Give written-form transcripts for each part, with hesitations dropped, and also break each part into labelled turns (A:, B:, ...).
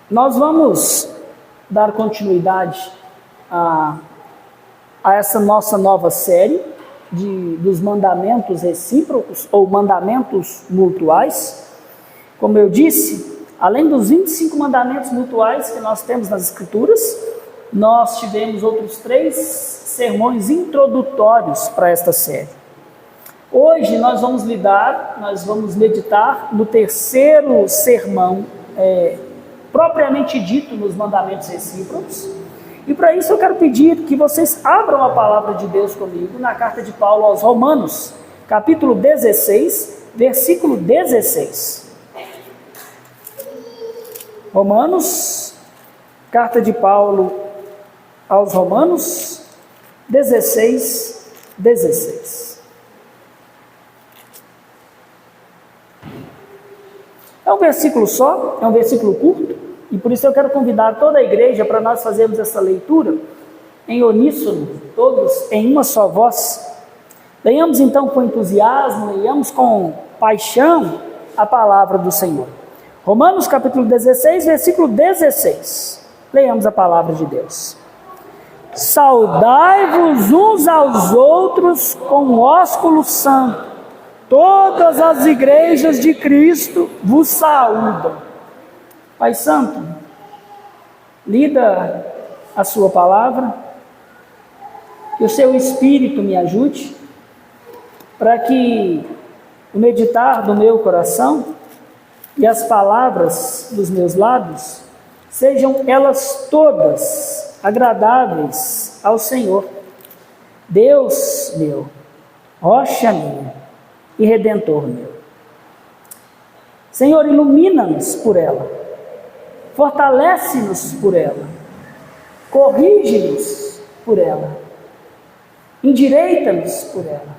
A: Nós vamos dar continuidade a essa nossa nova série dos mandamentos recíprocos ou mandamentos mutuais. Como eu disse, além dos 25 mandamentos mutuais que nós temos nas Escrituras, nós tivemos outros 3 sermões introdutórios para esta série. Hoje nós vamos meditar no terceiro sermão propriamente dito nos mandamentos recíprocos. E para isso eu quero pedir que vocês abram a palavra de Deus comigo na carta de Paulo aos Romanos, capítulo 16, versículo 16. Romanos, carta de Paulo aos Romanos, 16, 16. É um versículo só, é um versículo curto, e por isso eu quero convidar toda a igreja para nós fazermos essa leitura em uníssono, todos em uma só voz. Leiamos então com entusiasmo, leiamos com paixão a palavra do Senhor. Romanos capítulo 16, versículo 16. Leiamos a palavra de Deus. Saudai-vos uns aos outros com ósculo santo. Todas as igrejas de Cristo vos saúdam. Pai Santo, lida a sua palavra, que o seu Espírito me ajude, para que o meditar do meu coração e as palavras dos meus lábios sejam elas todas agradáveis ao Senhor, Deus meu, rocha minha e Redentor meu. Senhor, ilumina-nos por ela, fortalece-nos por ela, corrige-nos por ela, endireita-nos por ela,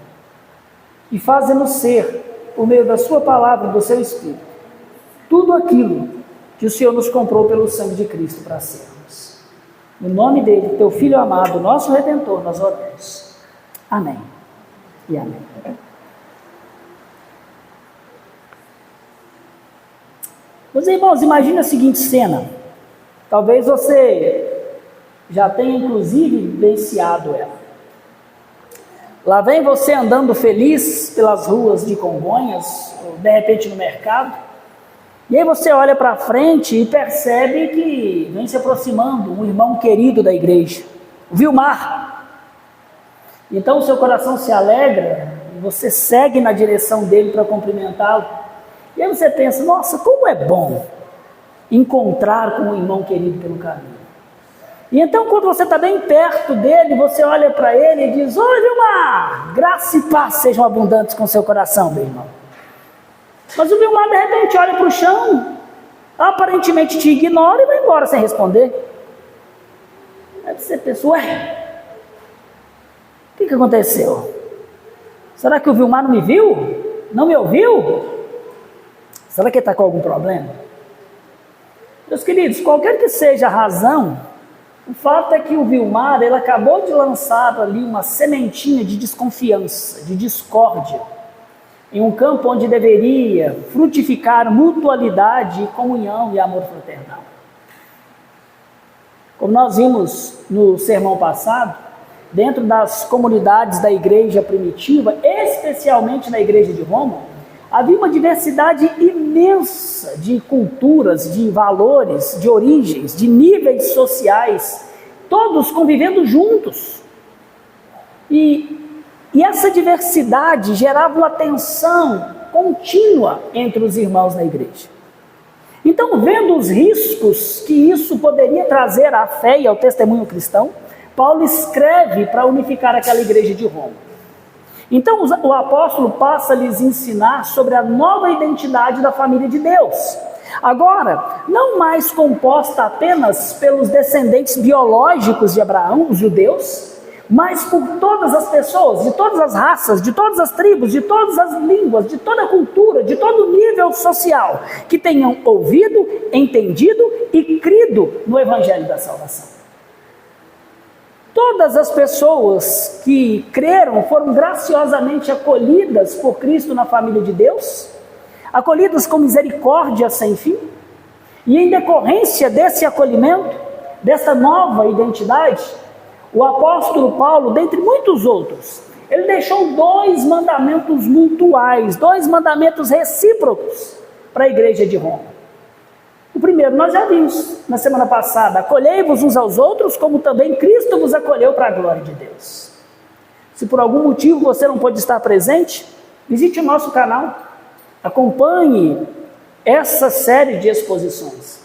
A: e faz-nos ser, por meio da sua palavra e do seu Espírito, tudo aquilo que o Senhor nos comprou pelo sangue de Cristo para sermos. No nome dele, teu Filho amado, nosso Redentor, nós oramos. Amém e amém. Meus irmãos, imagine a seguinte cena. Talvez você já tenha inclusive vivenciado ela. Lá vem você andando feliz pelas ruas de Congonhas, ou de repente no mercado, e aí você olha para frente e percebe que vem se aproximando um irmão querido da igreja, o Vilmar. Então o seu coração se alegra e você segue na direção dele para cumprimentá-lo. E aí você pensa, nossa, como é bom encontrar com um irmão querido pelo caminho. E então quando você está bem perto dele, você olha para ele e diz, oi Vilmar, graça e paz sejam abundantes com seu coração, meu irmão. Mas o Vilmar de repente olha para o chão, aparentemente te ignora e vai embora sem responder. Aí você pensa, ué, o que aconteceu? Será que o Vilmar não me viu? Não me ouviu? Será que ele está com algum problema? Meus queridos, qualquer que seja a razão, o fato é que o Vilmar, ele acabou de lançar ali uma sementinha de desconfiança, de discórdia, em um campo onde deveria frutificar mutualidade, comunhão e amor fraternal. Como nós vimos no sermão passado, dentro das comunidades da igreja primitiva, especialmente na igreja de Roma, havia uma diversidade imensa de culturas, de valores, de origens, de níveis sociais, todos convivendo juntos. E essa diversidade gerava uma tensão contínua entre os irmãos na igreja. Então, vendo os riscos que isso poderia trazer à fé e ao testemunho cristão, Paulo escreve para unificar aquela igreja de Roma. Então o apóstolo passa a lhes ensinar sobre a nova identidade da família de Deus. Agora, não mais composta apenas pelos descendentes biológicos de Abraão, os judeus, mas por todas as pessoas, de todas as raças, de todas as tribos, de todas as línguas, de toda a cultura, de todo nível social, que tenham ouvido, entendido e crido no Evangelho da Salvação. Todas as pessoas que creram foram graciosamente acolhidas por Cristo na família de Deus, acolhidas com misericórdia sem fim, E em decorrência desse acolhimento, dessa nova identidade, o apóstolo Paulo, dentre muitos outros, ele deixou 2 mandamentos mutuais, 2 mandamentos recíprocos para a igreja de Roma. O primeiro nós já vimos na semana passada: acolhei-vos uns aos outros, como também Cristo vos acolheu para a glória de Deus. Se por algum motivo você não pode estar presente, visite o nosso canal, acompanhe essa série de exposições.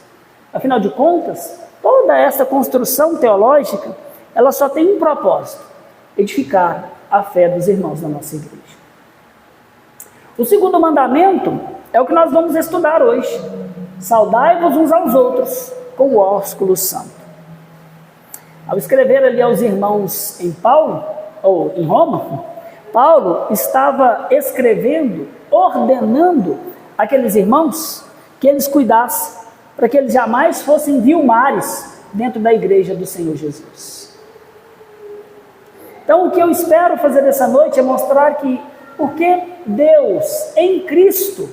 A: Afinal de contas, toda essa construção teológica, ela só tem um propósito: edificar a fé dos irmãos da nossa igreja. O segundo mandamento é o que nós vamos estudar hoje: saudai-vos uns aos outros com o ósculo santo. Ao escrever ali aos irmãos em Roma, Paulo estava escrevendo, ordenando aqueles irmãos que eles cuidassem, para que eles jamais fossem vilmares dentro da igreja do Senhor Jesus. Então, o que eu espero fazer essa noite é mostrar que, porque Deus, em Cristo,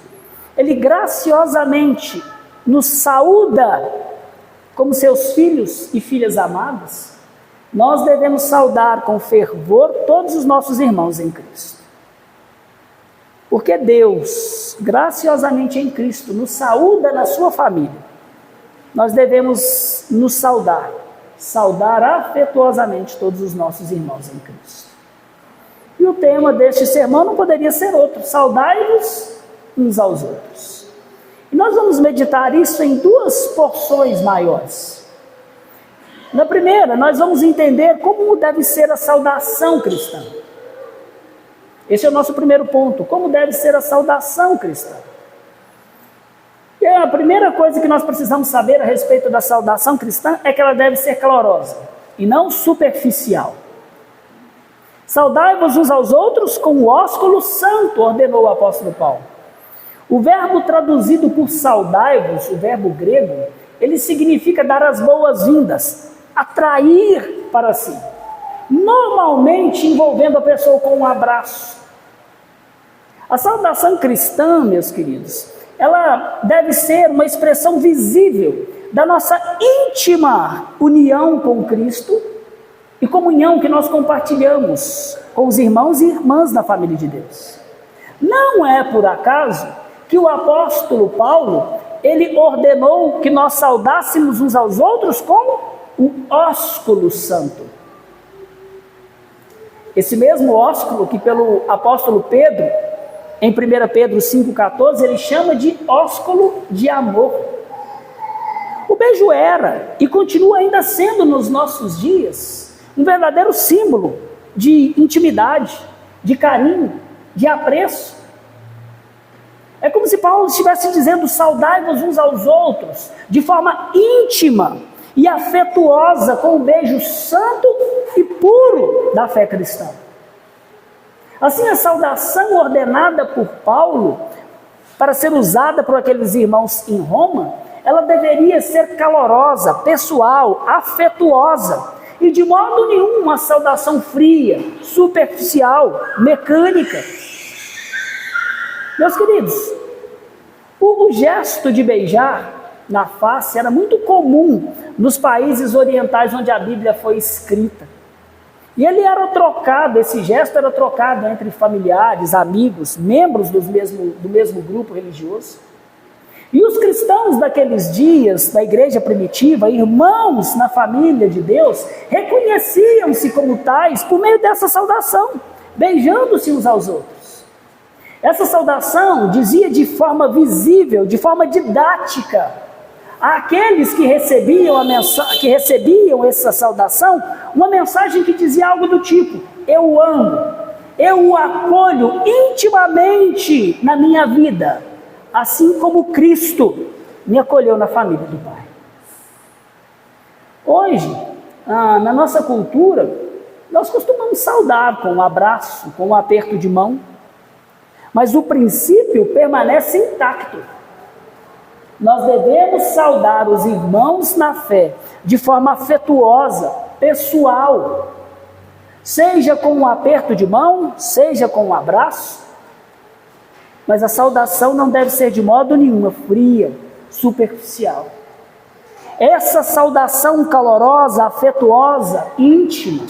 A: Ele graciosamente nos saúda como seus filhos e filhas amadas, nós devemos saudar com fervor todos os nossos irmãos em Cristo. Porque Deus, graciosamente em Cristo, nos saúda na sua família, nós devemos nos saudar afetuosamente todos os nossos irmãos em Cristo. E o tema deste sermão não poderia ser outro: saudai-vos uns aos outros. E nós vamos meditar isso em 2 porções maiores. Na primeira, nós vamos entender como deve ser a saudação cristã. Esse é o nosso primeiro ponto: como deve ser a saudação cristã. E a primeira coisa que nós precisamos saber a respeito da saudação cristã é que ela deve ser calorosa e não superficial. Saudai-vos uns aos outros com o ósculo santo, ordenou o apóstolo Paulo. O verbo traduzido por saudai-vos, o verbo grego, ele significa dar as boas-vindas, atrair para si, normalmente envolvendo a pessoa com um abraço. A saudação cristã, meus queridos, ela deve ser uma expressão visível da nossa íntima união com Cristo e comunhão que nós compartilhamos com os irmãos e irmãs da família de Deus. Não é por acaso que o apóstolo Paulo, ele ordenou que nós saudássemos uns aos outros com o ósculo santo. Esse mesmo ósculo que pelo apóstolo Pedro, em 1 Pedro 5,14, ele chama de ósculo de amor. O beijo era, e continua ainda sendo nos nossos dias, um verdadeiro símbolo de intimidade, de carinho, de apreço. É como se Paulo estivesse dizendo: saudai-vos uns aos outros, de forma íntima e afetuosa, com o beijo santo e puro da fé cristã. Assim, a saudação ordenada por Paulo, para ser usada por aqueles irmãos em Roma, ela deveria ser calorosa, pessoal, afetuosa, e de modo nenhum uma saudação fria, superficial, mecânica. Meus queridos, o gesto de beijar na face era muito comum nos países orientais onde a Bíblia foi escrita. E ele era trocado, esse gesto era trocado entre familiares, amigos, membros do mesmo grupo religioso. E os cristãos daqueles dias, da igreja primitiva, irmãos na família de Deus, reconheciam-se como tais por meio dessa saudação, beijando-se uns aos outros. Essa saudação dizia de forma visível, de forma didática, àqueles que recebiam essa saudação, uma mensagem que dizia algo do tipo: eu o amo, eu o acolho intimamente na minha vida, assim como Cristo me acolheu na família do Pai. Hoje, na nossa cultura, nós costumamos saudar com um abraço, com um aperto de mão, mas o princípio permanece intacto. Nós devemos saudar os irmãos na fé de forma afetuosa, pessoal, seja com um aperto de mão, seja com um abraço, mas a saudação não deve ser de modo nenhum fria, superficial. Essa saudação calorosa, afetuosa, íntima,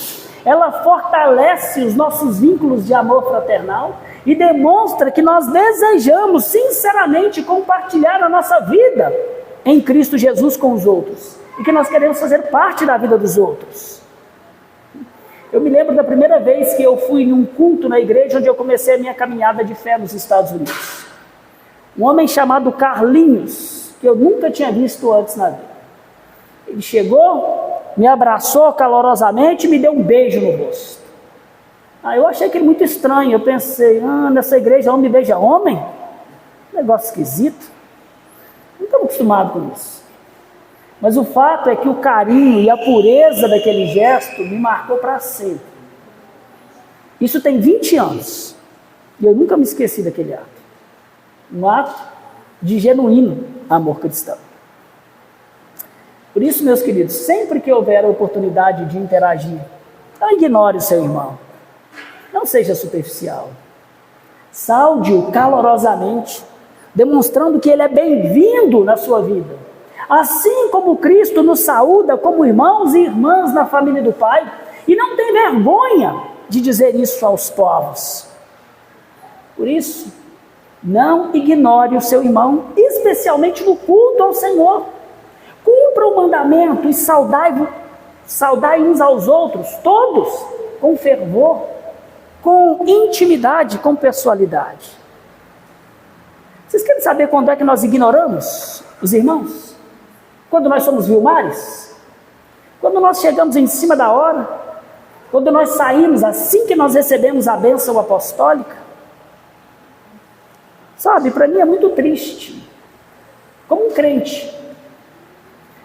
A: ela fortalece os nossos vínculos de amor fraternal e demonstra que nós desejamos sinceramente compartilhar a nossa vida em Cristo Jesus com os outros e que nós queremos fazer parte da vida dos outros. Eu me lembro da primeira vez que eu fui num culto na igreja onde eu comecei a minha caminhada de fé nos Estados Unidos. Um homem chamado Carlinhos, que eu nunca tinha visto antes na vida. Ele chegou, me abraçou calorosamente e me deu um beijo no rosto. Eu achei aquilo muito estranho. Eu pensei, nessa igreja homem beija homem? Negócio esquisito. Não estamos acostumados com isso. Mas o fato é que o carinho e a pureza daquele gesto me marcou para sempre. Isso tem 20 anos. E eu nunca me esqueci daquele ato. Um ato de genuíno amor cristão. Por isso, meus queridos, sempre que houver a oportunidade de interagir, não ignore o seu irmão. Não seja superficial. Saude-o calorosamente, demonstrando que ele é bem-vindo na sua vida. Assim como Cristo nos saúda como irmãos e irmãs na família do Pai, e não tem vergonha de dizer isso aos povos. Por isso, não ignore o seu irmão, especialmente no culto ao Senhor. Cumpra o mandamento e saudai uns aos outros, todos, com fervor, com intimidade, com pessoalidade. Vocês querem saber quando é que nós ignoramos os irmãos? Quando nós somos vilmares? Quando nós chegamos em cima da hora? Quando nós saímos assim que nós recebemos a bênção apostólica? Sabe, para mim é muito triste, como um crente,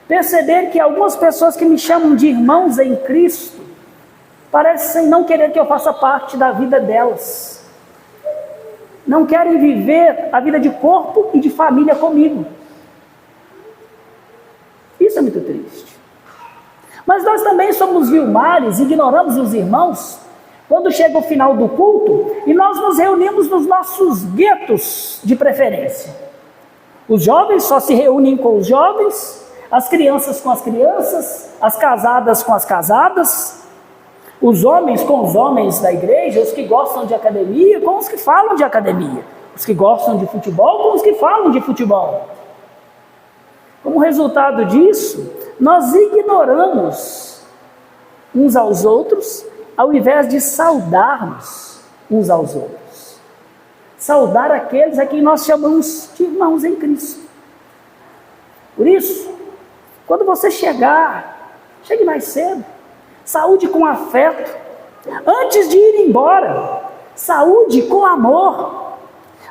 A: perceber que algumas pessoas que me chamam de irmãos em Cristo parecem não querer que eu faça parte da vida delas. Não querem viver a vida de corpo e de família comigo. Isso é muito triste. Mas nós também somos vilmares, ignoramos os irmãos, quando chega o final do culto e nós nos reunimos nos nossos guetos de preferência. Os jovens só se reúnem com os jovens, as crianças com as crianças, as casadas com as casadas, os homens com os homens da igreja, os que gostam de academia com os que falam de academia, os que gostam de futebol com os que falam de futebol. Como resultado disso, nós ignoramos uns aos outros, ao invés de saudarmos uns aos outros. Saudar aqueles a quem nós chamamos de irmãos em Cristo. Por isso, quando você chegar, chegue mais cedo, saúde com afeto. Antes de ir embora, saúde com amor.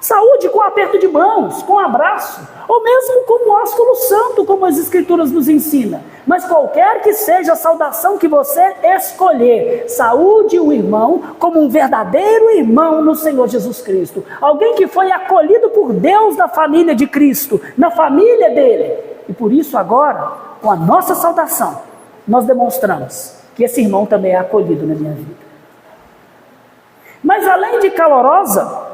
A: Saúde com aperto de mãos, com abraço, ou mesmo com um ósculo santo, como as Escrituras nos ensinam. Mas qualquer que seja a saudação que você escolher, saúde o irmão como um verdadeiro irmão no Senhor Jesus Cristo. Alguém que foi acolhido por Deus na família de Cristo, na família dele. E por isso agora, com a nossa saudação, nós demonstramos que esse irmão também é acolhido na minha vida. Mas além de calorosa,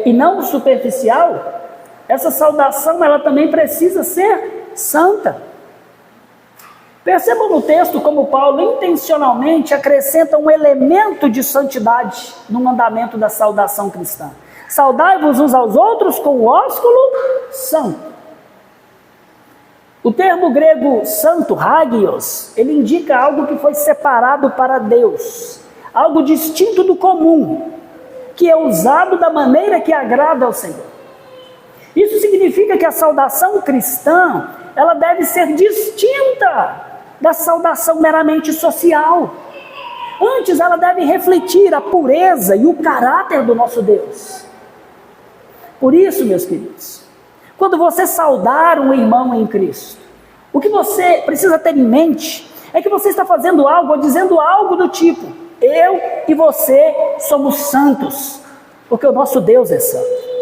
A: e não superficial, essa saudação ela também precisa ser santa. Percebam no texto como Paulo intencionalmente acrescenta um elemento de santidade no mandamento da saudação cristã. Saudai-vos uns aos outros com o ósculo santo. O termo grego santo, hagios, ele indica algo que foi separado para Deus, algo distinto do comum, que é usado da maneira que agrada ao Senhor. Isso significa que a saudação cristã, ela deve ser distinta da saudação meramente social. Antes, ela deve refletir a pureza e o caráter do nosso Deus. Por isso, meus queridos, quando você saudar um irmão em Cristo, o que você precisa ter em mente é que você está fazendo algo ou dizendo algo do tipo: eu e você somos santos, porque o nosso Deus é santo.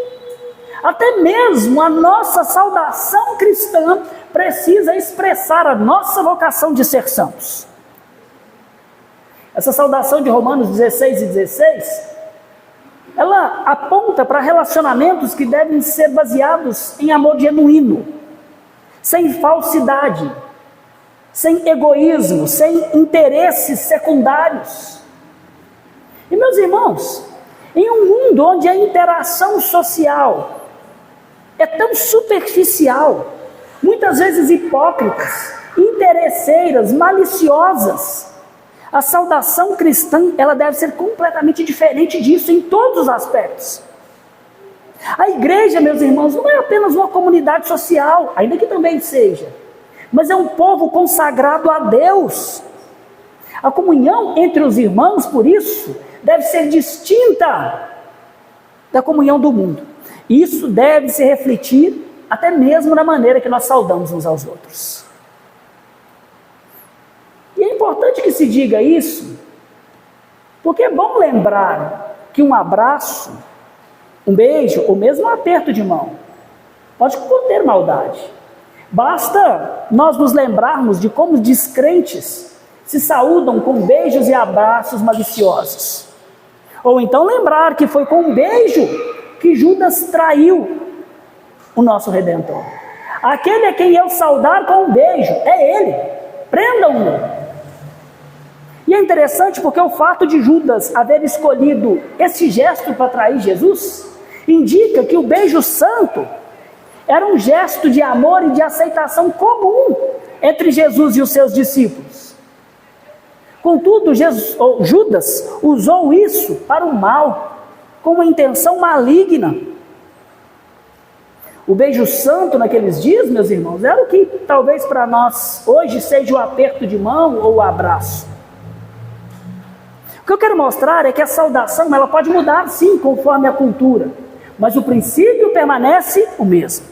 A: Até mesmo a nossa saudação cristã precisa expressar a nossa vocação de ser santos. Essa saudação de Romanos 16 e 16 ela aponta para relacionamentos que devem ser baseados em amor genuíno, sem falsidade, sem egoísmo, sem interesses secundários. E meus irmãos, em um mundo onde a interação social é tão superficial, muitas vezes hipócritas, interesseiras, maliciosas, a saudação cristã, ela deve ser completamente diferente disso em todos os aspectos. A igreja, meus irmãos, não é apenas uma comunidade social, ainda que também seja, mas é um povo consagrado a Deus. A comunhão entre os irmãos, por isso, deve ser distinta da comunhão do mundo. Isso deve se refletir até mesmo na maneira que nós saudamos uns aos outros. E é importante que se diga isso, porque é bom lembrar que um abraço, um beijo ou mesmo um aperto de mão pode conter maldade. Basta nós nos lembrarmos de como os descrentes se saúdam com beijos e abraços maliciosos. Ou então lembrar que foi com um beijo que Judas traiu o nosso Redentor. Aquele a quem eu saudar com um beijo, é ele. Prendam-no. E é interessante porque o fato de Judas haver escolhido esse gesto para trair Jesus, indica que o beijo santo era um gesto de amor e de aceitação comum entre Jesus e os seus discípulos. Contudo, Judas usou isso para o mal, com uma intenção maligna. O beijo santo naqueles dias, meus irmãos, era o que talvez para nós hoje seja o aperto de mão ou o abraço. O que eu quero mostrar é que a saudação ela pode mudar sim conforme a cultura, mas o princípio permanece o mesmo.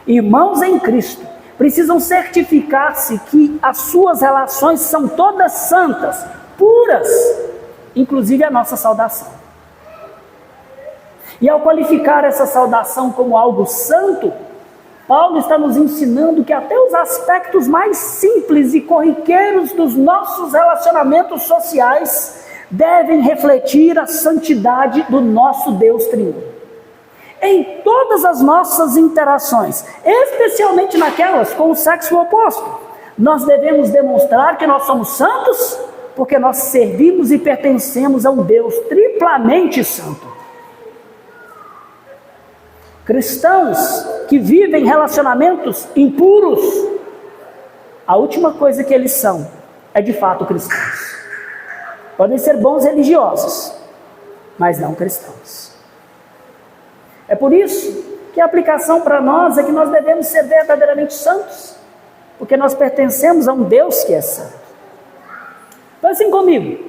A: Irmãos em Cristo precisam certificar-se que as suas relações são todas santas, puras, inclusive a nossa saudação. E ao qualificar essa saudação como algo santo, Paulo está nos ensinando que até os aspectos mais simples e corriqueiros dos nossos relacionamentos sociais devem refletir a santidade do nosso Deus triuno. Em todas as nossas interações, especialmente naquelas com o sexo oposto, nós devemos demonstrar que nós somos santos, porque nós servimos e pertencemos a um Deus triplamente santo. Cristãos que vivem relacionamentos impuros, a última coisa que eles são é de fato cristãos. Podem ser bons religiosos, mas não cristãos. É por isso que a aplicação para nós é que nós devemos ser verdadeiramente santos, porque nós pertencemos a um Deus que é santo. Pensem comigo,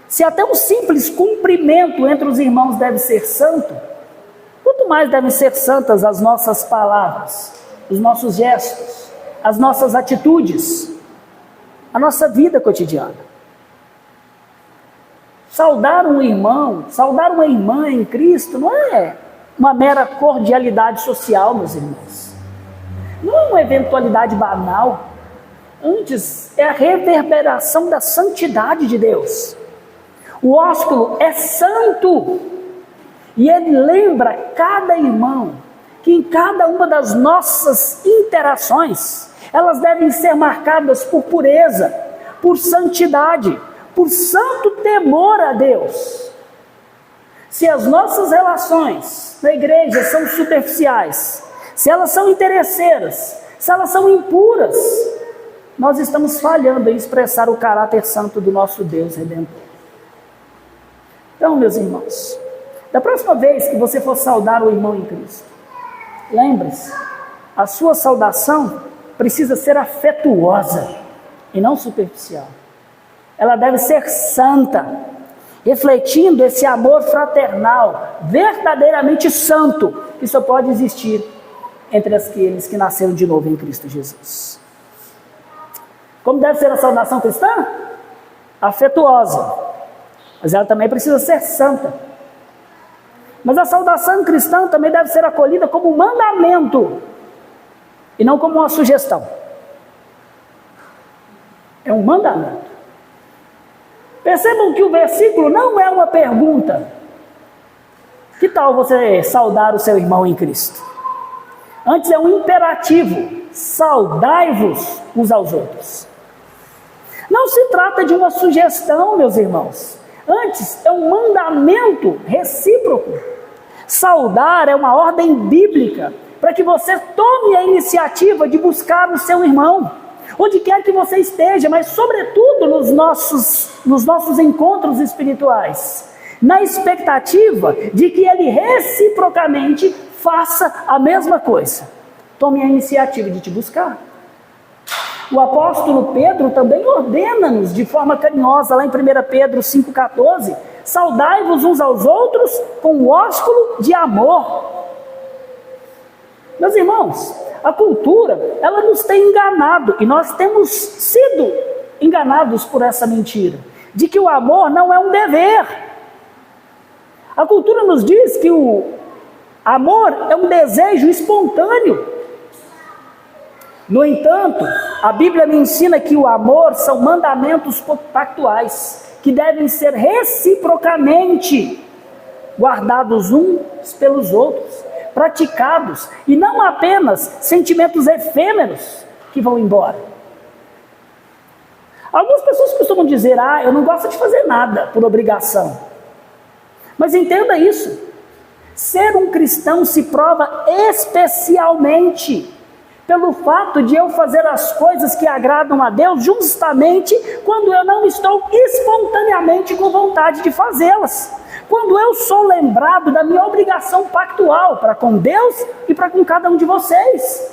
A: se até um simples cumprimento entre os irmãos deve ser santo, quanto mais devem ser santas as nossas palavras, os nossos gestos, as nossas atitudes, a nossa vida cotidiana. Saudar um irmão, saudar uma irmã em Cristo não é uma mera cordialidade social, meus irmãos. Não é uma eventualidade banal. Antes, é a reverberação da santidade de Deus. O ósculo é santo. E ele lembra cada irmão que em cada uma das nossas interações, elas devem ser marcadas por pureza, por santidade, por santo temor a Deus. Se as nossas relações na igreja são superficiais, se elas são interesseiras, se elas são impuras, nós estamos falhando em expressar o caráter santo do nosso Deus Redentor. Então, meus irmãos, da próxima vez que você for saudar o irmão em Cristo, lembre-se, a sua saudação precisa ser afetuosa e não superficial. Ela deve ser santa, refletindo esse amor fraternal, verdadeiramente santo, que só pode existir entre aqueles que nasceram de novo em Cristo Jesus. Como deve ser a saudação cristã? Afetuosa, mas ela também precisa ser santa. Mas a saudação cristã também deve ser acolhida como um mandamento, e não como uma sugestão. É um mandamento. Percebam que o versículo não é uma pergunta, Que tal você saudar o seu irmão em Cristo? Antes é um imperativo: saudai-vos uns aos outros. Não se trata de uma sugestão, meus irmãos. Antes é um mandamento recíproco. Saudar é uma ordem bíblica para que você tome a iniciativa de buscar o seu irmão, onde quer que você esteja, mas sobretudo nos nossos encontros espirituais, na expectativa de que ele reciprocamente faça a mesma coisa. Tome a iniciativa de te buscar. O apóstolo Pedro também ordena-nos de forma carinhosa, lá em 1 Pedro 5,14, saudai-vos uns aos outros com o ósculo de amor. Meus irmãos, a cultura, ela nos tem enganado, e nós temos sido enganados por essa mentira, de que o amor não é um dever. A cultura nos diz que o amor é um desejo espontâneo. No entanto, a Bíblia me ensina que o amor são mandamentos pactuais, que devem ser reciprocamente guardados uns pelos outros, praticados, e não apenas sentimentos efêmeros que vão embora. Algumas pessoas costumam dizer: eu não gosto de fazer nada por obrigação. Mas entenda isso: ser um cristão se prova especialmente pelo fato de eu fazer as coisas que agradam a Deus justamente quando eu não estou espontaneamente com vontade de fazê-las. Quando eu sou lembrado da minha obrigação pactual para com Deus e para com cada um de vocês.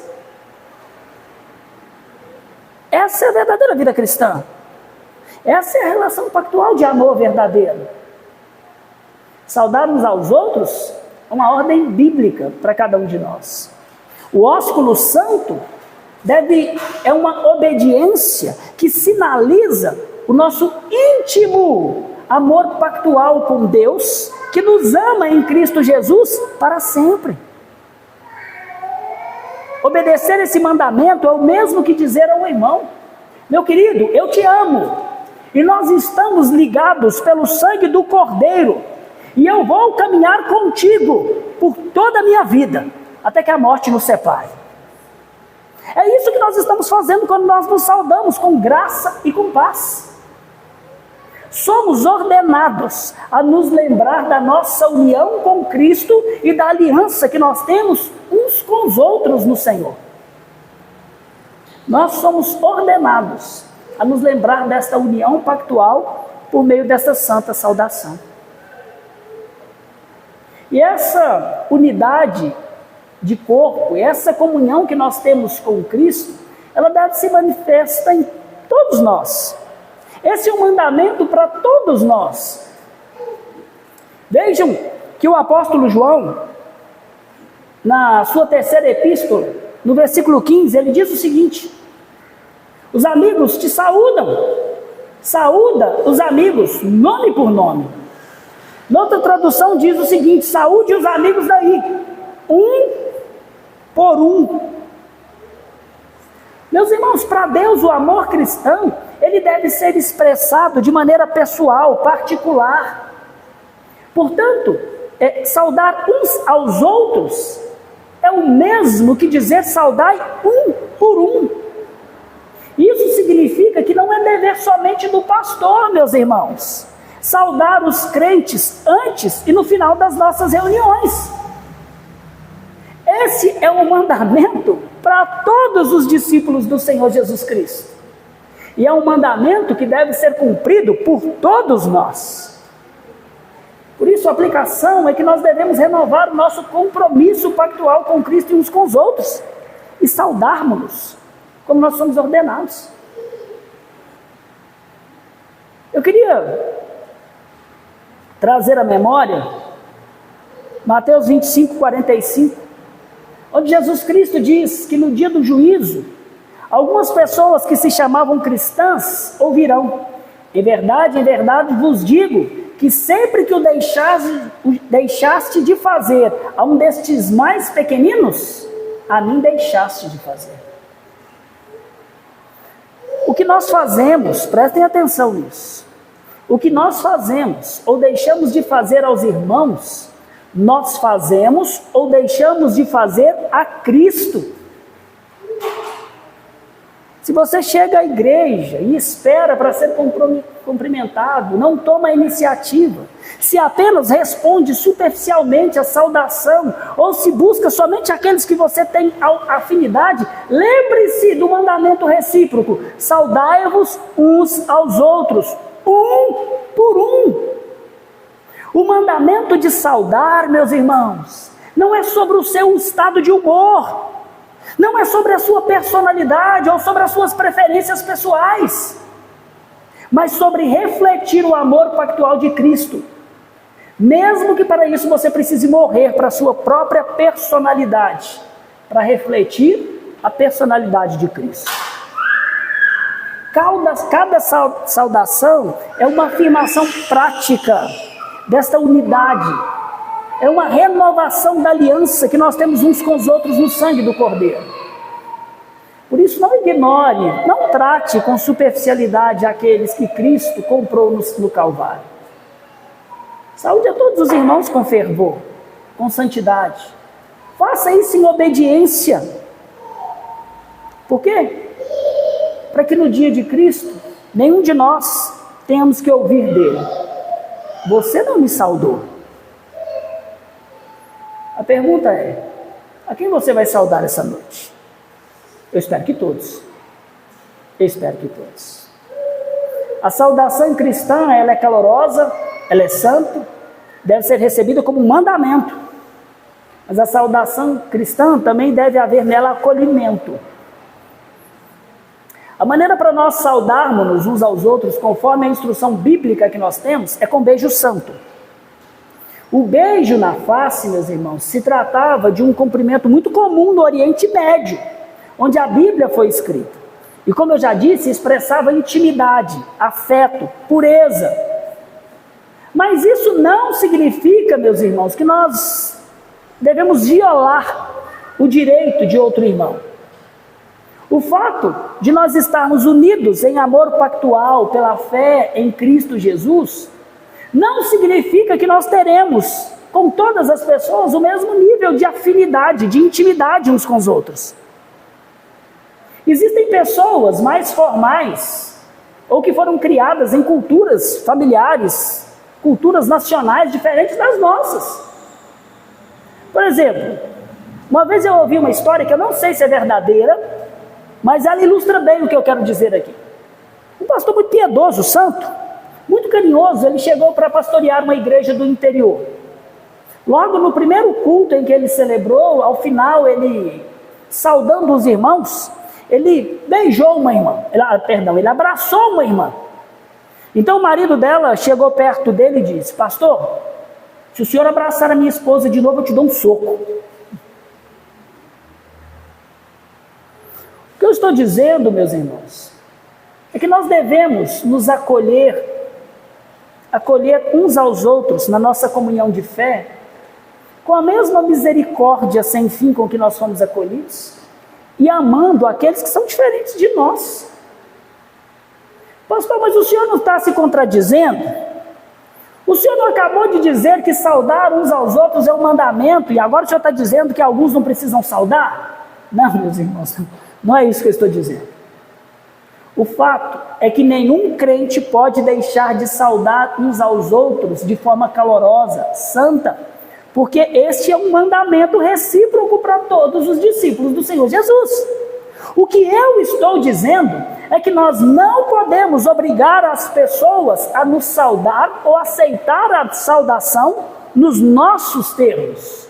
A: Essa é a verdadeira vida cristã. Essa é a relação pactual de amor verdadeiro. Saudar uns aos outros é uma ordem bíblica para cada um de nós. O ósculo santo é uma obediência que sinaliza o nosso íntimo amor pactual com Deus, que nos ama em Cristo Jesus para sempre. Obedecer esse mandamento é o mesmo que dizer ao irmão: meu querido, eu te amo, e nós estamos ligados pelo sangue do Cordeiro, e eu vou caminhar contigo por toda a minha vida, até que a morte nos separe. É isso que nós estamos fazendo quando nós nos saudamos com graça e com paz. Somos ordenados a nos lembrar da nossa união com Cristo e da aliança que nós temos uns com os outros no Senhor. Nós somos ordenados a nos lembrar desta união pactual por meio dessa santa saudação. E essa unidade de corpo, essa comunhão que nós temos com Cristo, ela deve se manifestar em todos nós. Esse é um mandamento para todos nós. Vejam que o apóstolo João, na sua terceira epístola, no versículo 15, ele diz o seguinte: os amigos te saúdam, saúda os amigos, nome por nome. Noutra tradução diz o seguinte: saúde os amigos daí, um por um. Meus irmãos, para Deus o amor cristão, ele deve ser expressado de maneira pessoal, particular. Portanto, saudar uns aos outros é o mesmo que dizer saudai um por um. Isso significa que não é dever somente do pastor, meus irmãos, saudar os crentes antes e no final das nossas reuniões. Esse é um mandamento para todos os discípulos do Senhor Jesus Cristo. E é um mandamento que deve ser cumprido por todos nós. Por isso a aplicação é que nós devemos renovar o nosso compromisso pactual com Cristo e uns com os outros, e saudarmos-nos como nós somos ordenados. Eu queria trazer à memória Mateus 25, 45, onde Jesus Cristo diz que no dia do juízo, algumas pessoas que se chamavam cristãs ouvirão: em verdade vos digo, que sempre que o deixaste de fazer a um destes mais pequeninos, a mim deixaste de fazer. O que nós fazemos, prestem atenção nisso, o que nós fazemos ou deixamos de fazer aos irmãos, nós fazemos ou deixamos de fazer a Cristo. Se você chega à igreja e espera para ser cumprimentado, não toma a iniciativa, se apenas responde superficialmente a saudação, ou se busca somente aqueles que você tem afinidade, lembre-se do mandamento recíproco: saudai-vos uns aos outros, um por um. O mandamento de saudar, meus irmãos, não é sobre o seu estado de humor, não é sobre a sua personalidade ou sobre as suas preferências pessoais, mas sobre refletir o amor pactual de Cristo, mesmo que para isso você precise morrer para a sua própria personalidade, para refletir a personalidade de Cristo. Cada saudação é uma afirmação prática desta unidade, é uma renovação da aliança que nós temos uns com os outros no sangue do Cordeiro. Por isso, não ignore, não trate com superficialidade aqueles que Cristo comprou no Calvário. Saúde a todos os irmãos com fervor, com santidade. Faça isso em obediência. Por quê? Para que no dia de Cristo, nenhum de nós tenhamos que ouvir dele: você não me saudou. A pergunta é: a quem você vai saudar essa noite? Eu espero que todos. Eu espero que todos. A saudação cristã, ela é calorosa, ela é santa, deve ser recebida como um mandamento. Mas a saudação cristã também deve haver nela acolhimento. A maneira para nós saudarmos uns aos outros, conforme a instrução bíblica que nós temos, é com beijo santo. O beijo na face, meus irmãos, se tratava de um cumprimento muito comum no Oriente Médio, onde a Bíblia foi escrita. E como eu já disse, expressava intimidade, afeto, pureza. Mas isso não significa, meus irmãos, que nós devemos violar o direito de outro irmão. O fato de nós estarmos unidos em amor pactual pela fé em Cristo Jesus não significa que nós teremos com todas as pessoas o mesmo nível de afinidade, de intimidade uns com os outros. Existem pessoas mais formais ou que foram criadas em culturas familiares, culturas nacionais diferentes das nossas. Por exemplo, uma vez eu ouvi uma história que eu não sei se é verdadeira, mas ela ilustra bem o que eu quero dizer aqui. Um pastor muito piedoso, santo, muito carinhoso, ele chegou para pastorear uma igreja do interior. Logo no primeiro culto em que ele celebrou, ao final ele, saudando os irmãos, ele beijou uma irmã, ele abraçou uma irmã. Então o marido dela chegou perto dele e disse: pastor, se o senhor abraçar a minha esposa de novo, eu te dou um soco. O que eu estou dizendo, meus irmãos, é que nós devemos nos acolher uns aos outros na nossa comunhão de fé, com a mesma misericórdia sem fim com que nós fomos acolhidos, e amando aqueles que são diferentes de nós. Pastor, mas o senhor não está se contradizendo? O senhor não acabou de dizer que saudar uns aos outros é um mandamento, e agora o senhor está dizendo que alguns não precisam saudar? Não, meus irmãos, não é isso que eu estou dizendo. O fato é que nenhum crente pode deixar de saudar uns aos outros de forma calorosa, santa, porque este é um mandamento recíproco para todos os discípulos do Senhor Jesus. O que eu estou dizendo é que nós não podemos obrigar as pessoas a nos saudar ou aceitar a saudação nos nossos termos.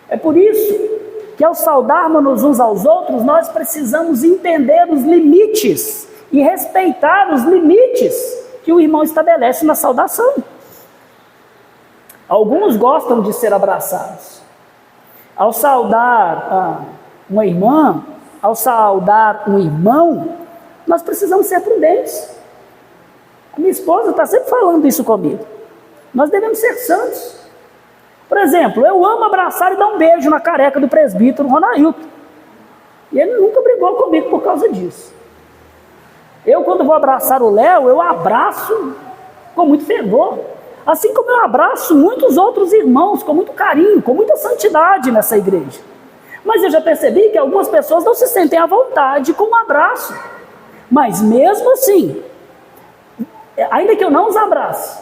A: É por isso que ao saudarmos uns aos outros, nós precisamos entender os limites e respeitar os limites que o irmão estabelece na saudação. Alguns gostam de ser abraçados. Ao saudar uma irmã, ao saudar um irmão, nós precisamos ser prudentes. A minha esposa está sempre falando isso comigo. Nós devemos ser santos. Por exemplo, eu amo abraçar e dar um beijo na careca do presbítero Ronaldo. E ele nunca brigou comigo por causa disso. Eu, quando vou abraçar o Léo, eu abraço com muito fervor. Assim como eu abraço muitos outros irmãos com muito carinho, com muita santidade nessa igreja. Mas eu já percebi que algumas pessoas não se sentem à vontade com um abraço. Mas mesmo assim, ainda que eu não os abrace,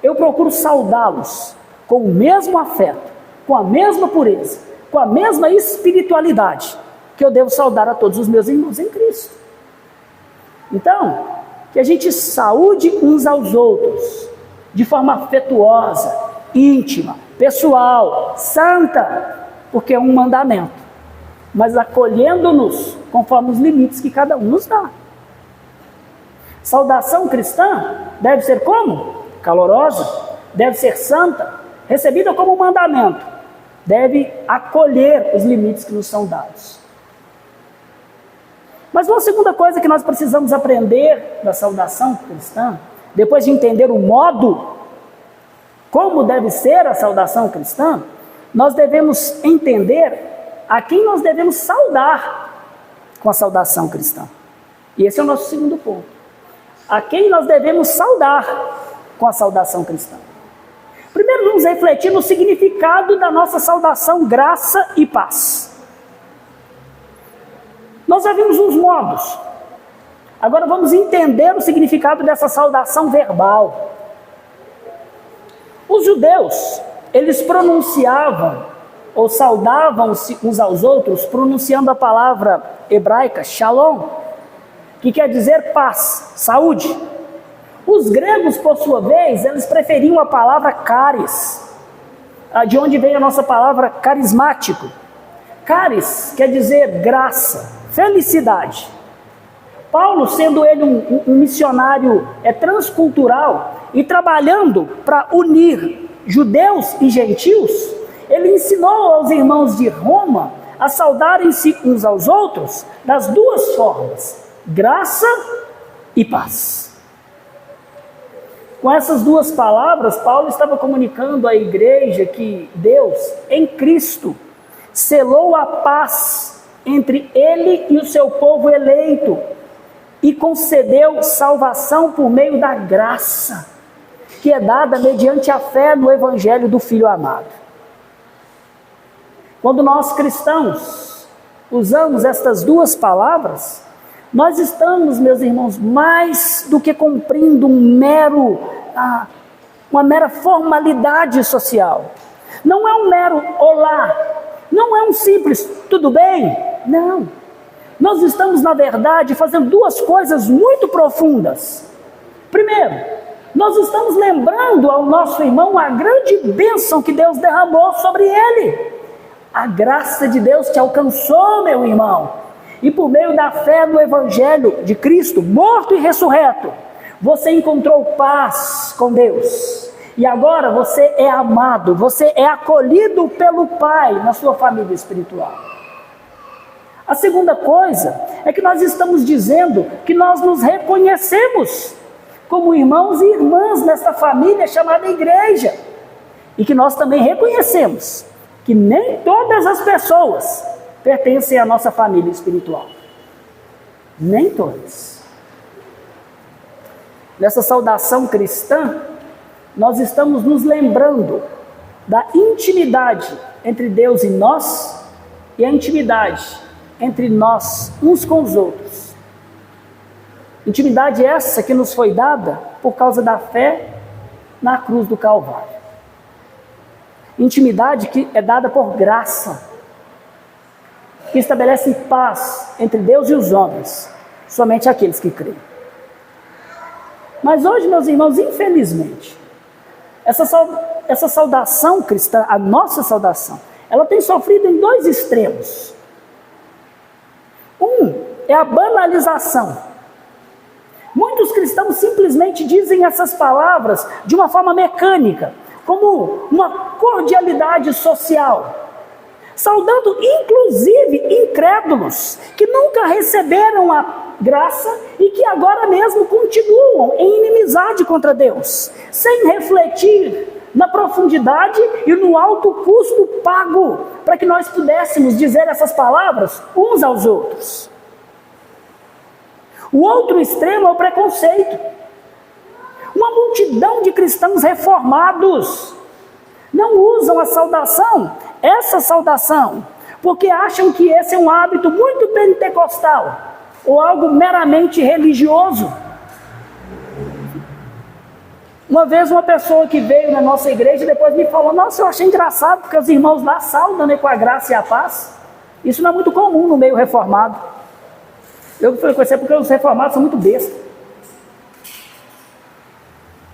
A: eu procuro saudá-los com o mesmo afeto, com a mesma pureza, com a mesma espiritualidade que eu devo saudar a todos os meus irmãos em Cristo. Então, que a gente saúde uns aos outros de forma afetuosa, íntima, pessoal, santa, porque é um mandamento, mas acolhendo-nos conforme os limites que cada um nos dá. Saudação cristã deve ser como? Calorosa, deve ser santa, recebida como um mandamento, deve acolher os limites que nos são dados. Mas uma segunda coisa que nós precisamos aprender da saudação cristã, depois de entender o modo, como deve ser a saudação cristã, nós devemos entender a quem nós devemos saudar com a saudação cristã. E esse é o nosso segundo ponto. A quem nós devemos saudar com a saudação cristã. Primeiro vamos refletir no significado da nossa saudação, graça e paz. Nós já vimos os modos. Agora vamos entender o significado dessa saudação verbal. Os judeus, eles pronunciavam ou saudavam-se uns aos outros pronunciando a palavra hebraica shalom, que quer dizer paz, saúde. Os gregos, por sua vez, eles preferiam a palavra caris, de onde vem a nossa palavra carismático. Caris quer dizer graça, felicidade. Paulo, sendo ele um missionário transcultural e trabalhando para unir judeus e gentios, ele ensinou aos irmãos de Roma a saudarem-se uns aos outros das duas formas, graça e paz. Com essas duas palavras, Paulo estava comunicando à igreja que Deus, em Cristo, selou a paz entre ele e o seu povo eleito e concedeu salvação por meio da graça, que é dada mediante a fé no Evangelho do Filho amado. Quando nós cristãos usamos estas duas palavras, nós estamos, meus irmãos, mais do que cumprindo uma mera formalidade social. Não é um mero olá, não é um simples tudo bem, não. Nós estamos, na verdade, fazendo duas coisas muito profundas. Primeiro, nós estamos lembrando ao nosso irmão a grande bênção que Deus derramou sobre ele. A graça de Deus te alcançou, meu irmão. E por meio da fé no Evangelho de Cristo, morto e ressurreto, você encontrou paz com Deus. E agora você é amado, você é acolhido pelo Pai na sua família espiritual. A segunda coisa é que nós estamos dizendo que nós nos reconhecemos como irmãos e irmãs nesta família chamada igreja. E que nós também reconhecemos que nem todas as pessoas pertencem à nossa família espiritual. Nem todas. Nessa saudação cristã, nós estamos nos lembrando da intimidade entre Deus e nós e a intimidade entre nós uns com os outros. Intimidade essa que nos foi dada por causa da fé na cruz do Calvário. Intimidade que é dada por graça, que estabelece paz entre Deus e os homens, somente aqueles que creem. Mas hoje, meus irmãos, infelizmente, essa saudação cristã, a nossa saudação, ela tem sofrido em dois extremos. Um é a banalização. Muitos cristãos simplesmente dizem essas palavras de uma forma mecânica, como uma cordialidade social, saudando inclusive incrédulos que nunca receberam a graça e que agora mesmo continuam em inimizade contra Deus, sem refletir na profundidade e no alto custo pago para que nós pudéssemos dizer essas palavras uns aos outros. O outro extremo é o preconceito. Uma multidão de cristãos reformados não usam a saudação, essa saudação, porque acham que esse é um hábito muito pentecostal, ou algo meramente religioso. Uma vez uma pessoa que veio na nossa igreja depois me falou: nossa, eu achei engraçado, porque os irmãos lá saudam, né, com a graça e a paz. Isso não é muito comum no meio reformado. Eu falei com você, porque os reformados são muito bestas.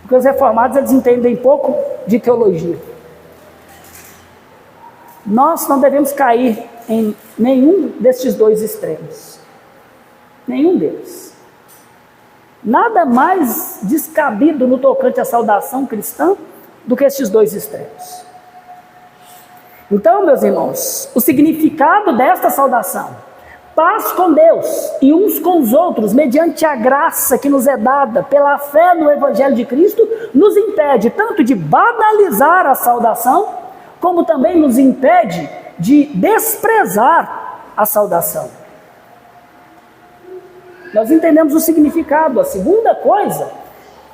A: Porque os reformados, eles entendem pouco de teologia. Nós não devemos cair em nenhum destes dois extremos. Nenhum deles. Nada mais descabido no tocante à saudação cristã do que estes dois extremos. Então, meus irmãos, o significado desta saudação, paz com Deus e uns com os outros, mediante a graça que nos é dada pela fé no Evangelho de Cristo, nos impede tanto de banalizar a saudação, como também nos impede de desprezar a saudação. Nós entendemos o significado. A segunda coisa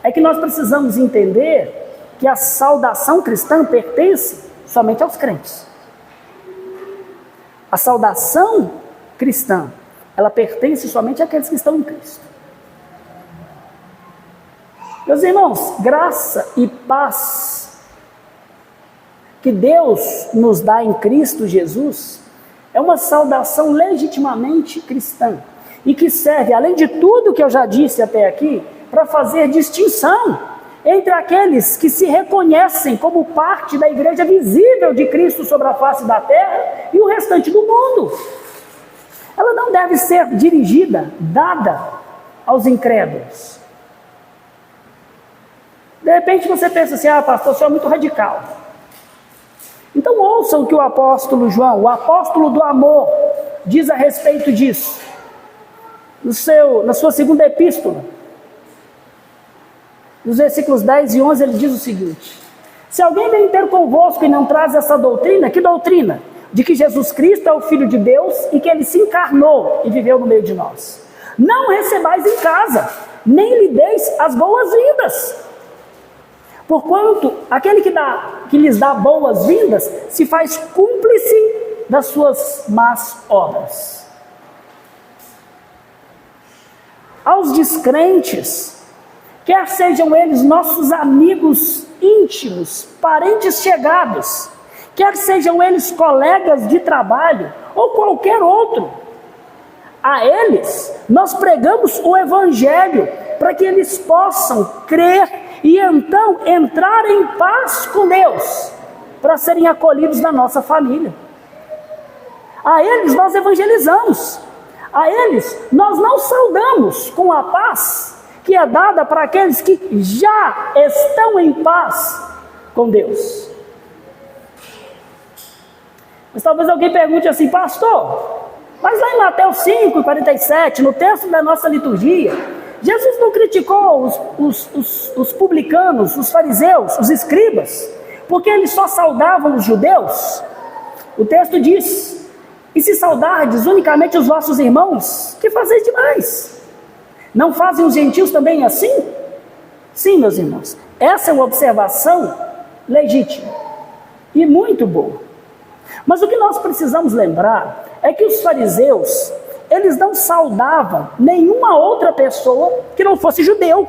A: é que nós precisamos entender que a saudação cristã pertence somente aos crentes. A saudação cristã, ela pertence somente àqueles que estão em Cristo. Meus irmãos, graça e paz que Deus nos dá em Cristo Jesus é uma saudação legitimamente cristã e que serve, além de tudo que eu já disse até aqui, para fazer distinção entre aqueles que se reconhecem como parte da igreja visível de Cristo sobre a face da terra e o restante do mundo. Ela não deve ser dirigida, dada aos incrédulos. De repente você pensa assim: ah, pastor, o senhor é muito radical. Então ouça o que o apóstolo João, o apóstolo do amor, diz a respeito disso. Na sua segunda epístola, nos versículos 10 e 11, ele diz o seguinte: se alguém vem ter convosco e não traz essa doutrina, que doutrina? De que Jesus Cristo é o Filho de Deus e que Ele se encarnou e viveu no meio de nós. Não recebais em casa, nem lhe deis as boas-vindas. Porquanto aquele que lhes dá boas-vindas se faz cúmplice das suas más obras. Aos descrentes, quer sejam eles nossos amigos íntimos, parentes chegados, quer sejam eles colegas de trabalho ou qualquer outro, a eles nós pregamos o Evangelho para que eles possam crer e então entrar em paz com Deus, para serem acolhidos na nossa família. A eles nós evangelizamos, a eles nós não saudamos com a paz que é dada para aqueles que já estão em paz com Deus. Mas talvez alguém pergunte assim: pastor, mas lá em Mateus 5:47, no texto da nossa liturgia, Jesus não criticou os publicanos, os fariseus, os escribas, porque eles só saudavam os judeus? O texto diz: e se saudardes unicamente os vossos irmãos, que fazeis demais? Não fazem os gentios também assim? Sim, meus irmãos, essa é uma observação legítima e muito boa. Mas o que nós precisamos lembrar é que os fariseus, eles não saudavam nenhuma outra pessoa que não fosse judeu.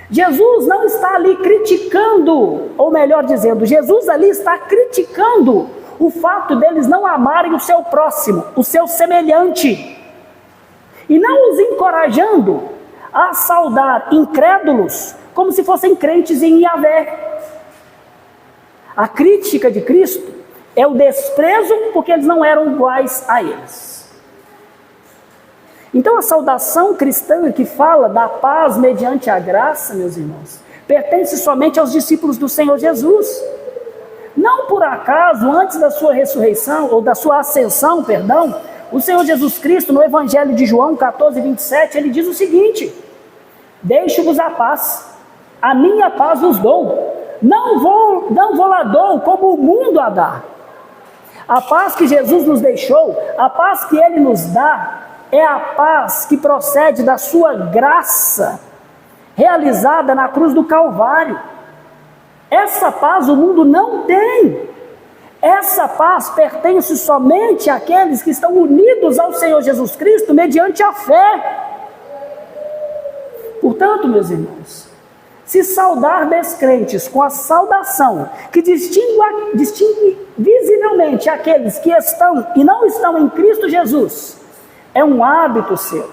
A: Jesus não está ali criticando, ou melhor dizendo, Jesus ali está criticando o fato deles não amarem o seu próximo, o seu semelhante, e não os encorajando a saudar incrédulos como se fossem crentes em Yahvé. A crítica de Cristo é o desprezo porque eles não eram iguais a eles. Então a saudação cristã que fala da paz mediante a graça, meus irmãos, pertence somente aos discípulos do Senhor Jesus. Não por acaso, antes da sua ressurreição, ou da sua ascensão, perdão, o Senhor Jesus Cristo, no Evangelho de João 14:27, ele diz o seguinte: deixo-vos a paz, a minha paz vos dou, não vou lá dou como o mundo a dá. A paz que Jesus nos deixou, a paz que Ele nos dá, é a paz que procede da sua graça realizada na cruz do Calvário. Essa paz o mundo não tem. Essa paz pertence somente àqueles que estão unidos ao Senhor Jesus Cristo mediante a fé. Portanto, meus irmãos, se saudar descrentes com a saudação que distingue visivelmente aqueles que estão e não estão em Cristo Jesus, é um hábito seu.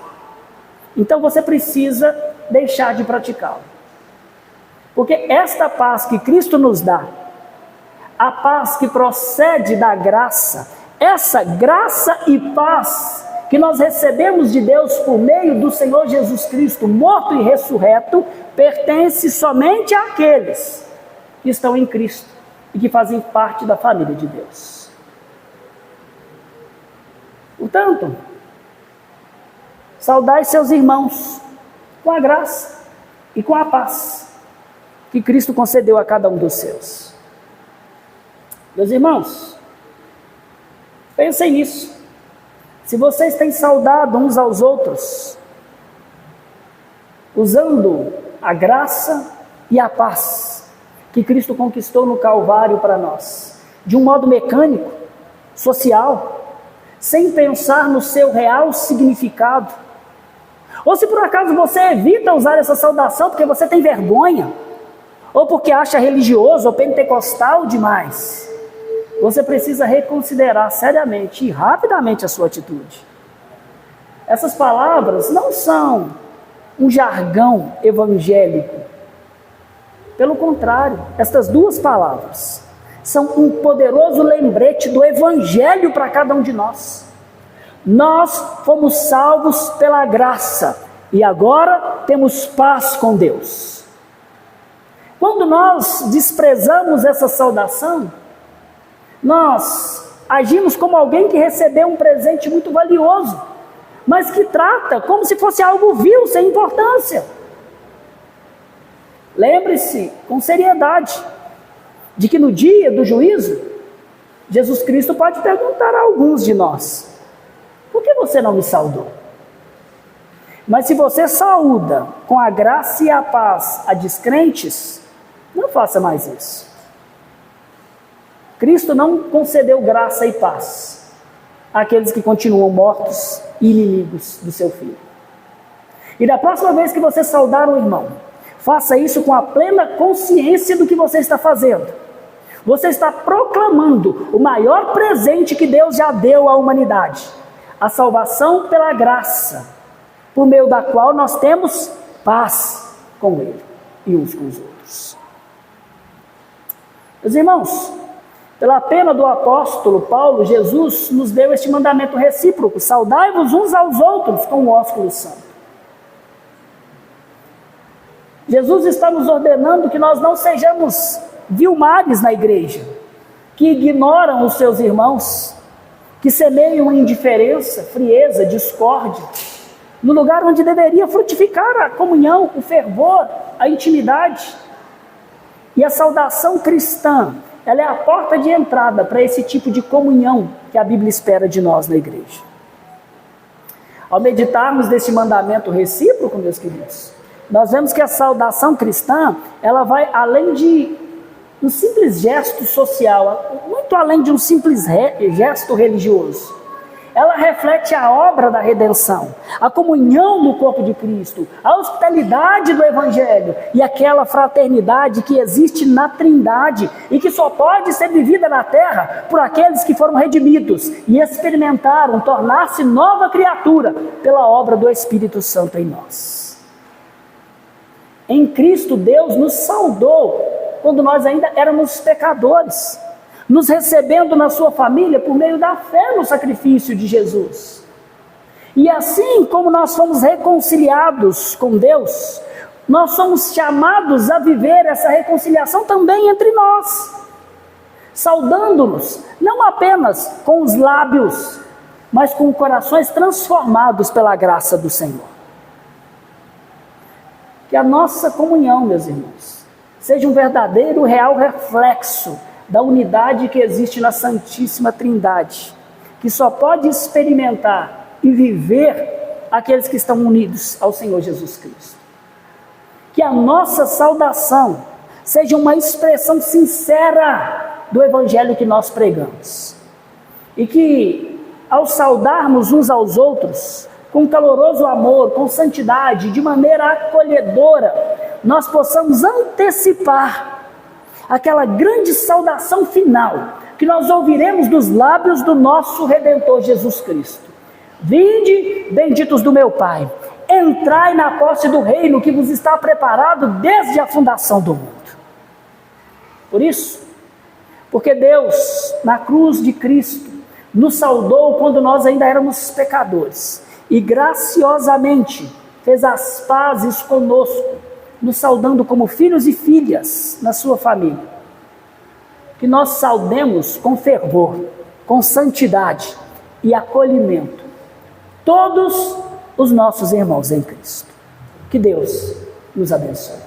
A: Então você precisa deixar de praticá-lo. Porque esta paz que Cristo nos dá, a paz que procede da graça, essa graça e paz que nós recebemos de Deus por meio do Senhor Jesus Cristo, morto e ressurreto, pertence somente àqueles que estão em Cristo e que fazem parte da família de Deus. Portanto, saudai seus irmãos com a graça e com a paz que Cristo concedeu a cada um dos seus. Meus irmãos, pensem nisso. Se vocês têm saudado uns aos outros, usando a graça e a paz que Cristo conquistou no Calvário para nós, de um modo mecânico, social, sem pensar no seu real significado, ou se por acaso você evita usar essa saudação porque você tem vergonha, ou porque acha religioso ou pentecostal demais, você precisa reconsiderar seriamente e rapidamente a sua atitude. Essas palavras não são um jargão evangélico. Pelo contrário, estas duas palavras são um poderoso lembrete do evangelho para cada um de nós. Nós fomos salvos pela graça e agora temos paz com Deus. Quando nós desprezamos essa saudação, nós agimos como alguém que recebeu um presente muito valioso, mas que trata como se fosse algo vil, sem importância. Lembre-se com seriedade de que no dia do juízo, Jesus Cristo pode perguntar a alguns de nós: por que você não me saudou? Mas se você saúda com a graça e a paz a descrentes, não faça mais isso. Cristo não concedeu graça e paz àqueles que continuam mortos e inimigos do seu Filho. E da próxima vez que você saudar um irmão, faça isso com a plena consciência do que você está fazendo. Você está proclamando o maior presente que Deus já deu à humanidade: a salvação pela graça, por meio da qual nós temos paz com Ele e uns com os outros. Meus irmãos, pela pena do apóstolo Paulo, Jesus nos deu este mandamento recíproco: saudai-vos uns aos outros com o ósculo santo. Jesus está nos ordenando que nós não sejamos vilmares na igreja, que ignoram os seus irmãos, que semeiam indiferença, frieza, discórdia, no lugar onde deveria frutificar a comunhão, o fervor, a intimidade. E a saudação cristã, ela é a porta de entrada para esse tipo de comunhão que a Bíblia espera de nós na igreja. Ao meditarmos desse mandamento recíproco, meus queridos, nós vemos que a saudação cristã, ela vai além de um simples gesto social, muito além de um simples gesto religioso. Ela reflete a obra da redenção, a comunhão no corpo de Cristo, a hospitalidade do Evangelho e aquela fraternidade que existe na Trindade e que só pode ser vivida na terra por aqueles que foram redimidos e experimentaram tornar-se nova criatura pela obra do Espírito Santo em nós. Em Cristo, Deus nos saudou quando nós ainda éramos pecadores, nos recebendo na sua família por meio da fé no sacrifício de Jesus. E assim como nós fomos reconciliados com Deus, nós somos chamados a viver essa reconciliação também entre nós, saudando-nos, não apenas com os lábios, mas com corações transformados pela graça do Senhor. Que a nossa comunhão, meus irmãos, seja um verdadeiro, real reflexo da unidade que existe na Santíssima Trindade, que só pode experimentar e viver aqueles que estão unidos ao Senhor Jesus Cristo. que a nossa saudação seja uma expressão sincera do evangelho que nós pregamos. E que, ao saudarmos uns aos outros, com caloroso amor, com santidade, de maneira acolhedora, nós possamos antecipar aquela grande saudação final que nós ouviremos dos lábios do nosso Redentor Jesus Cristo. Vinde, benditos do meu Pai, entrai na posse do reino que vos está preparado desde a fundação do mundo. Por isso, porque Deus, na cruz de Cristo, nos saudou quando nós ainda éramos pecadores, e graciosamente fez as pazes conosco, nos saudando como filhos e filhas na sua família. Que nós saudemos com fervor, com santidade e acolhimento todos os nossos irmãos em Cristo. Que Deus nos abençoe.